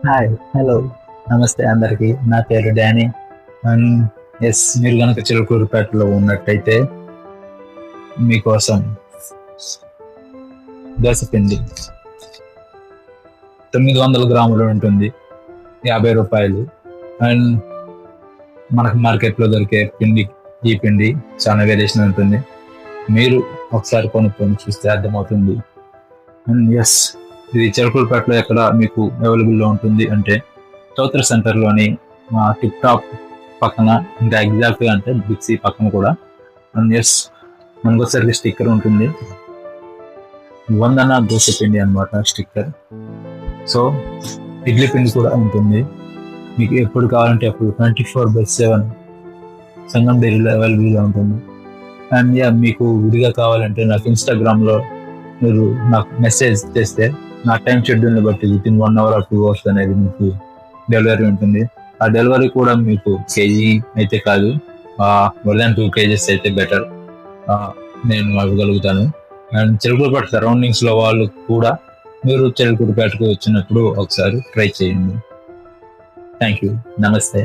Hi, hello, నమస్తే అందరికీ. నా పేరు డానీ. అండ్ ఎస్, మీరు కనుక చిలుకూరుపేటలో ఉన్నట్టయితే మీకోసం దోసపిండి 900 గ్రాములు ఉంటుంది, 50 రూపాయలు. అండ్ మనకు మార్కెట్లో దొరికే పిండి, ఈ పిండి చాలా వేరియేషన్ ఉంటుంది. మీరు ఒకసారి కొనుక్కొని చూస్తే అర్థమవుతుంది. అండ్ ఎస్, ఇది చిలకలూరుపేటలో ఎక్కడ మీకు అవైలబుల్లో ఉంటుంది అంటే చౌత్ర సెంటర్లోని మా టిప్ టాప్ పక్కన, ఇంకా ఎగ్జాక్ట్గా అంటే బిక్సీ పక్కన కూడా. అండ్ ఎస్, మనకు వచ్చేసరికి స్టిక్కర్ ఉంటుంది, వందన దోశ పిండి అనమాట స్టిక్కర్. సో ఇడ్లీ పిండి కూడా ఉంటుంది. మీకు ఎప్పుడు కావాలంటే అప్పుడు 24/7 సంగం డైరీలో అవైలబుల్గా ఉంటుంది. అండ్ యా, మీకు విడిగా కావాలంటే నాకు ఇన్స్టాగ్రామ్లో మీరు నాకు మెసేజ్ చేస్తే నా టైం షెడ్యూల్ని బట్టి within 1 hour or 2 hours అనేది మీకు డెలివరీ ఉంటుంది. ఆ డెలివరీ కూడా మీకు కేజీ అయితే కాదు, మోర్ దాన్ 2 kgs అయితే బెటర్, నేను ఇవ్వగలుగుతాను. అండ్ చిలకలూరుపేట సరౌండింగ్స్లో వాళ్ళు కూడా మీరు చిలకలూరుపేటకు వచ్చినప్పుడు ఒకసారి ట్రై చేయండి. థ్యాంక్ యూ, నమస్తే.